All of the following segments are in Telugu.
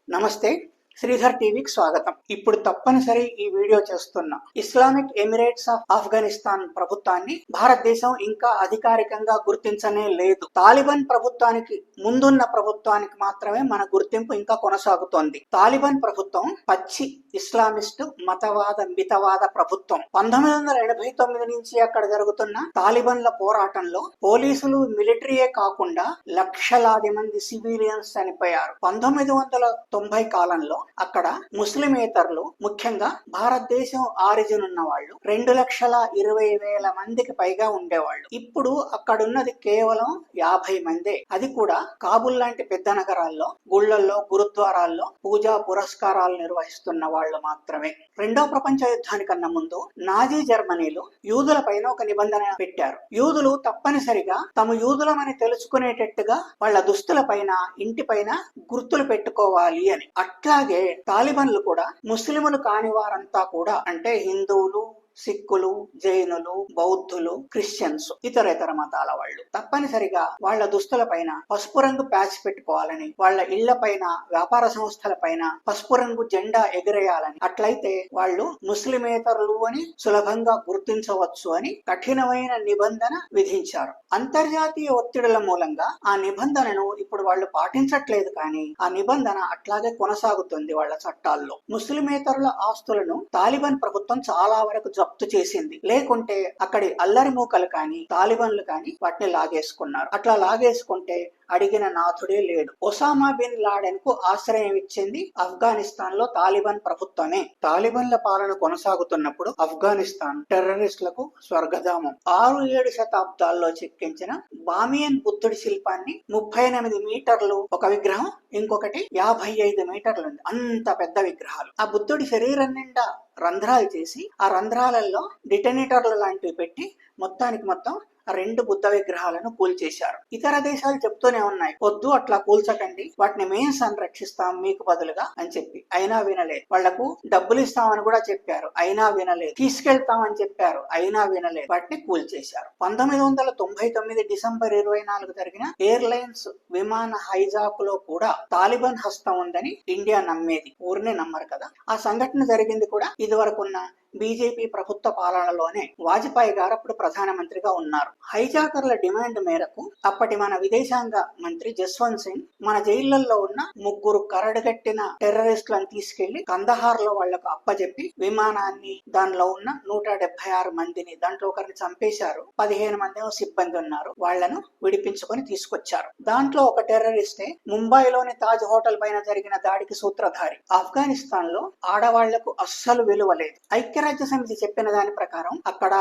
నమస్తే, శ్రీధర్ టీవీకి స్వాగతం. ఇప్పుడు తప్పనిసరి ఈ వీడియో చేస్తున్నా. ఇస్లామిక్ ఎమిరేట్స్ ఆఫ్ ఆఫ్ఘనిస్తాన్ ప్రభుత్వాన్ని భారతదేశం ఇంకా అధికారికంగా గుర్తించనే లేదు. తాలిబాన్ ప్రభుత్వానికి ముందున్న ప్రభుత్వానికి మాత్రమే మన గుర్తింపు ఇంకా కొనసాగుతోంది. తాలిబాన్ ప్రభుత్వం పచ్చి ఇస్లామిస్టు మతవాద మితవాద ప్రభుత్వం. 1989 నుంచి అక్కడ జరుగుతున్న తాలిబాన్ల పోరాటంలో పోలీసులు మిలిటరీయే కాకుండా లక్షలాది మంది సివిలియన్స్ చనిపోయారు. 1990 కాలంలో అక్కడ ముస్లిమేతరులు, ముఖ్యంగా భారతదేశం ఆరిజిన్ ఉన్న వాళ్ళు 2,20,000 మందికి పైగా ఉండేవాళ్ళు. ఇప్పుడు అక్కడున్నది కేవలం 50 మందే. అది కూడా కాబుల్ లాంటి పెద్ద నగరాల్లో గుళ్లల్లో గురుద్వారాల్లో పూజా పురస్కారాలు నిర్వహిస్తున్న వాళ్ళు మాత్రమే. రెండో ప్రపంచ యుద్ధానికన్నా ముందు నాజీ జర్మనీలో యూదుల పైన ఒక నిబంధన పెట్టారు. యూదులు తప్పనిసరిగా తమ యూదులమని తెలుసుకునేటట్టుగా వాళ్ళ దుస్తుల పైన, ఇంటి పైన గుర్తులు పెట్టుకోవాలి అని. అట్లాగే తాలిబాన్లు కూడా ముస్లిములు కాని వారంతా కూడా, అంటే హిందువులు, సిక్కులు, జైనులు, బౌద్ధులు, క్రిస్టియన్స్, ఇతర మతాల వాళ్ళు తప్పనిసరిగా వాళ్ళ దుస్తుల పైన పసుపు రంగు ప్యాచ్ పెట్టుకోవాలని, వాళ్ళ ఇళ్ల పైన, వ్యాపార సంస్థల పైన పసుపు రంగు జెండా ఎగిరేయాలని, అట్లయితే వాళ్ళు ముస్లిమేతరులు అని సులభంగా గుర్తించవచ్చు అని కఠినమైన నిబంధన విధించారు. అంతర్జాతీయ ఒత్తిడుల మూలంగా ఆ నిబంధనను ఇప్పుడు వాళ్ళు పాటించట్లేదు, కానీ ఆ నిబంధన అట్లాగే కొనసాగుతుంది వాళ్ళ చట్టాల్లో. ముస్లిమేతరుల ఆస్తులను తాలిబాన్ ప్రభుత్వం చాలా వరకు జప్తు చేసింది. లేకుంటే అక్కడి అల్లరి మూకలు కానీ, తాలిబాన్లు కానీ వాటిని లాగేసుకున్నారు. అట్లా లాగేసుకుంటే అడిగిన నాథుడే లేడు. ఒసామా బిన్ లాడెన్ కు ఆశ్రయం ఇచ్చింది ఆఫ్ఘనిస్తాన్ లో తాలిబాన్ ప్రభుత్వమే. తాలిబాన్ల పాలన కొనసాగుతున్నప్పుడు ఆఫ్ఘనిస్తాన్ టెర్రరిస్టులకు స్వర్గధామం. 6-7 శతాబ్దాల్లో చెక్కించిన బామియన్ బుద్ధుడి శిల్పాన్ని 38 మీటర్లు ఒక విగ్రహం, ఇంకొకటి 55 మీటర్లు ఉంది. అంత పెద్ద విగ్రహాలు. ఆ బుద్ధుడి శరీరం నిండా రంధ్రాలు చేసి ఆ రంధ్రాలలో డిటనేటర్లు లాంటివి పెట్టి మొత్తం 2 బుద్ధ విగ్రహాలను కూల్చేశారు. ఇతర దేశాలు చెప్తూనే ఉన్నాయి, వద్దు అట్లా కూల్చకండి, వాటిని మేం సంరక్షిస్తాం మీకు బదులుగా అని చెప్పి. అయినా వినలేదు. వాళ్లకు డబ్బులు ఇస్తామని కూడా చెప్పారు, అయినా వినలేదు. తీసుకెళ్తామని చెప్పారు, అయినా వినలేదు. వాటిని కూల్చేశారు. 1999 డిసెంబర్ 24 జరిగిన ఎయిర్లైన్స్ విమాన హైజాక్ లో కూడా తాలిబాన్ హస్తం ఉందని ఇండియా నమ్మేది. ఊరినే నమ్మరు కదా. ఆ సంఘటన జరిగింది కూడా ఇదివరకున్న బీజేపీ ప్రభుత్వ పాలనలోనే. వాజ్పేయి గారు అప్పుడు ప్రధానమంత్రిగా ఉన్నారు. హైజాకర్ల డిమాండ్ మేరకు అప్పటి మన విదేశాంగ మంత్రి జస్వంత్ సింగ్ మన జైళ్లలో ఉన్న 3 కరడుగట్టిన టెర్రరిస్టులను తీసుకెళ్లి కందహార్ లో వాళ్లకు అప్పచెప్పి విమానాన్ని, దానిలో ఉన్న 176 మందిని, దాంట్లో ఒకరిని చంపేశారు. 15 మంది సిబ్బంది ఉన్నారు, వాళ్లను విడిపించుకొని తీసుకొచ్చారు. దాంట్లో ఒక టెర్రరిస్టే ముంబైలోని తాజ్ హోటల్ పైన జరిగిన దాడికి సూత్రధారి. ఆఫ్ఘనిస్తాన్ లో ఆడవాళ్లకు అస్సలు విలువ లేదు. ఐక్యరాజ్య సమితి చెప్పిన దాని ప్రకారం అక్కడ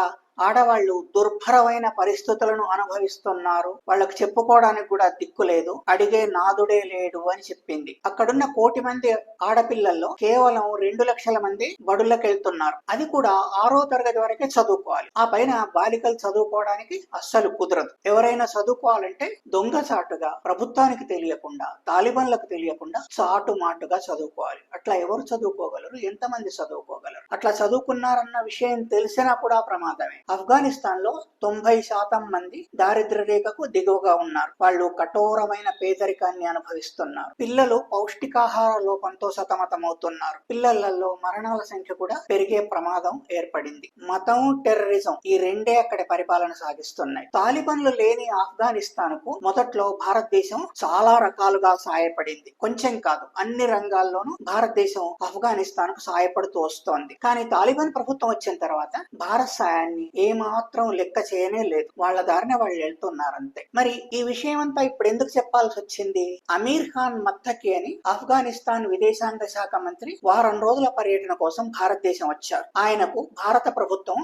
ఆడవాళ్లు దుర్భరమైన పరిస్థితులను అనుభవిస్తున్నారు, వాళ్లకు చెప్పుకోవడానికి కూడా దిక్కు లేదు, అడిగే నాదుడే లేడు అని చెప్పింది. అక్కడున్న 1 కోటి మంది ఆడపిల్లల్లో కేవలం 2 లక్షల మంది బడులకు వెళ్తున్నారు. అది కూడా 6వ తరగతి వరకే చదువుకోవాలి. ఆ పైన బాలికలు చదువుకోవడానికి అస్సలు కుదరదు. ఎవరైనా చదువుకోవాలంటే దొంగచాటుగా, ప్రభుత్వానికి తెలియకుండా, తాలిబాన్లకు తెలియకుండా చాటుమాటుగా చదువుకోవాలి. అట్లా ఎవరు చదువుకోగలరు? ఎంతమంది చదువుకోగలరు? అట్లా చదువుకున్నారన్న విషయం తెలిసినా కూడా ప్రమాదమే. ఆఫ్ఘనిస్తాన్ లో 90% మంది దారిద్ర్య రేఖకు దిగువగా ఉన్నారు. వాళ్ళు కఠోరమైన పేదరికాన్ని అనుభవిస్తున్నారు. పిల్లలు పౌష్టికాహార లోపంతో సతమతమవుతున్నారు. పిల్లలలో మరణాల సంఖ్య కూడా పెరిగే ప్రమాదం ఏర్పడింది. మతం, టెర్రరిజం ఈ రెండే అక్కడి పరిపాలన సాగిస్తున్నాయి. తాలిబాన్లు లేని ఆఫ్ఘనిస్తాన్ కు మొదట్లో భారతదేశం చాలా రకాలుగా సాయపడింది. కొంచెం కాదు, అన్ని రంగాల్లోనూ భారతదేశం ఆఫ్ఘనిస్తాన్ కు సాయపడుతూ వస్తోంది. కానీ తాలిబాన్ ప్రభుత్వం వచ్చిన తర్వాత భారత సాయాన్ని ఏమాత్రం లెక్క చేయనే లేదు. వాళ్ళ దారిన వాళ్ళు వెళ్తున్నారంతే. మరి ఈ విషయం అంతా ఇప్పుడు ఎందుకు చెప్పాల్సి వచ్చింది? అమీర్ ఖాన్ మత్తకి అని ఆఫ్ఘనిస్తాన్ విదేశాంగ శాఖ మంత్రి వారం రోజుల పర్యటన కోసం భారతదేశం వచ్చారు. ఆయనకు భారత ప్రభుత్వం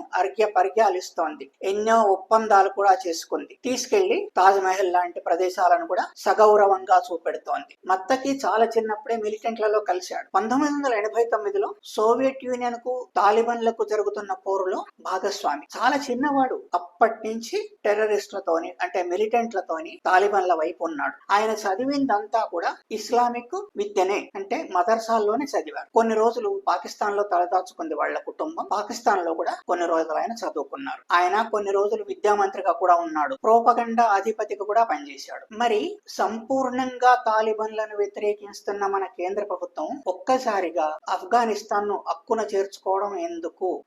పర్యాలు ఇస్తోంది. ఎన్నో ఒప్పందాలు కూడా చేసుకుంది. తీసుకెళ్లి తాజ్ మహల్ లాంటి ప్రదేశాలను కూడా సగౌరవంగా చూపెడుతోంది. మత్తకి చాలా చిన్నప్పుడే మిలిటెంట్లలో కలిశాడు. 1989లో సోవియట్ యూనియన్ ఆయనకు తాలిబన్లకు జరుగుతున్న పోరులో భాగస్వామి. చాలా చిన్నవాడు, అప్పటి నుంచి టెర్రరిస్టులతోని అంటే మిలిటెంట్లతోని తాలిబన్ల వైపు ఉన్నాడు. ఆయన చదివిందంతా కూడా ఇస్లామిక్ విద్యనే, అంటే మదర్సాల్లోనే చదివారు. కొన్ని రోజులు పాకిస్తాన్ లో తలదాచుకుంది వాళ్ళ కుటుంబం. పాకిస్తాన్ లో కూడా కొన్ని రోజులు ఆయన చదువుకున్నారు. ఆయన కొన్ని రోజులు విద్యామంత్రిగా కూడా ఉన్నాడు. ప్రోపగండా అధిపతిగా కూడా పనిచేశాడు. మరి సంపూర్ణంగా తాలిబన్లను వ్యతిరేకిస్తున్న మన కేంద్ర ప్రభుత్వం ఒక్కసారిగా ఆఫ్ఘనిస్తాన్ ను అక్కున చేర్చుకోవడం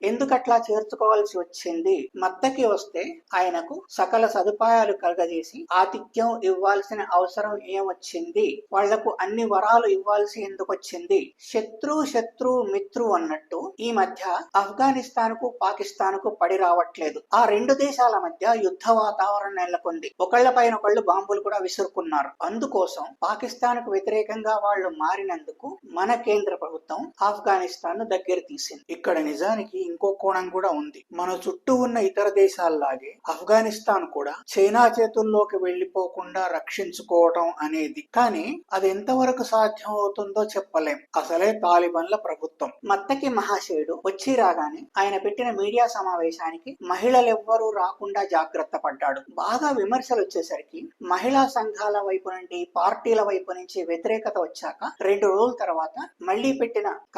ఎందుకట్లా చేర్చుకోవాల్సి వచ్చింది? మద్దకి వస్తే ఆయనకు సకల సదుపాయాలు కలగజేసి ఆతిథ్యం ఇవ్వాల్సిన అవసరం ఏమొచ్చింది? వాళ్లకు అన్ని వరాలు ఇవ్వాల్సి ఎందుకు వచ్చింది? శత్రు మిత్రు అన్నట్టు ఈ మధ్య ఆఫ్ఘనిస్తాన్ కు పాకిస్తాన్ కు పడి రావట్లేదు. ఆ రెండు దేశాల మధ్య యుద్ధ వాతావరణం నెలకొంది. ఒకళ్లపైన ఒకళ్ళు బాంబులు కూడా విసురుకున్నారు. అందుకోసం పాకిస్తాన్ కు వ్యతిరేకంగా వాళ్ళు మారినందుకు మన కేంద్ర ప్రభుత్వం ఆఫ్ఘనిస్తాన్ ను దగ్గర తీసింది. ఇక్కడ నిజానికి ఇంకో కోణం కూడా ఉంది. మన చుట్టూ ఉన్న ఇతర దేశాల్లాగే ఆఫ్ఘనిస్తాన్ కూడా చైనా చేతుల్లోకి వెళ్లిపోకుండా రక్షించుకోవటం అనేది, కానీ అది ఎంతవరకు సాధ్యం అవుతుందో చెప్పలేం. అసలే తాలిబన్ల ప్రభుత్వం. మత్తకి మహాశయుడు వచ్చి రాగానే ఆయన పెట్టిన మీడియా సమావేశానికి మహిళలెవ్వరూ రాకుండా జాగ్రత్త పడ్డాడు. బాగా విమర్శలు వచ్చేసరికి మహిళా సంఘాల వైపు నుండి, పార్టీల వైపు నుంచి వ్యతిరేకత వచ్చాక 2 రోజుల తర్వాత మళ్లీ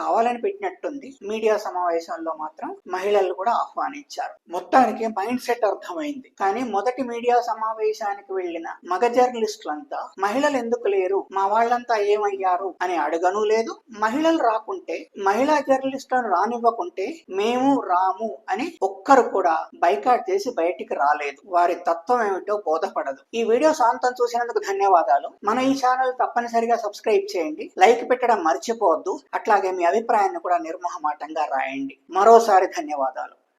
కావాలని పెట్టినట్టుంది మీడియా సమావేశంలో మాత్రం మహిళలు కూడా ఆహ్వానించారు. మొత్తానికి మైండ్ సెట్ అర్థమైంది. కానీ మొదటి మీడియా సమావేశానికి వెళ్లిన మగ జర్నలిస్టులంతా మహిళలు ఎందుకు లేరు, మా వాళ్ళంతా ఏమయ్యారు అని అడగను లేదు. మహిళలు రాకుంటే, మహిళా జర్నలిస్టులను రానివ్వకుంటే మేము రాము అని ఒక్కరు కూడా బైకాట్ చేసి బయటికి రాలేదు. వారి తత్వం ఏమిటో బోధపడదు. ఈ వీడియో సాంతం చూసినందుకు ధన్యవాదాలు. మన ఈ ఛానల్ తప్పనిసరిగా సబ్స్క్రైబ్ చేయండి, లైక్ పెట్టడం మర్చిపోవద్దు. అట్లాగే మీ అభిప్రాయాన్ని కూడా నిర్మోహమాటంగా రాయండి. మరోసారి ధన్యవాదాలు.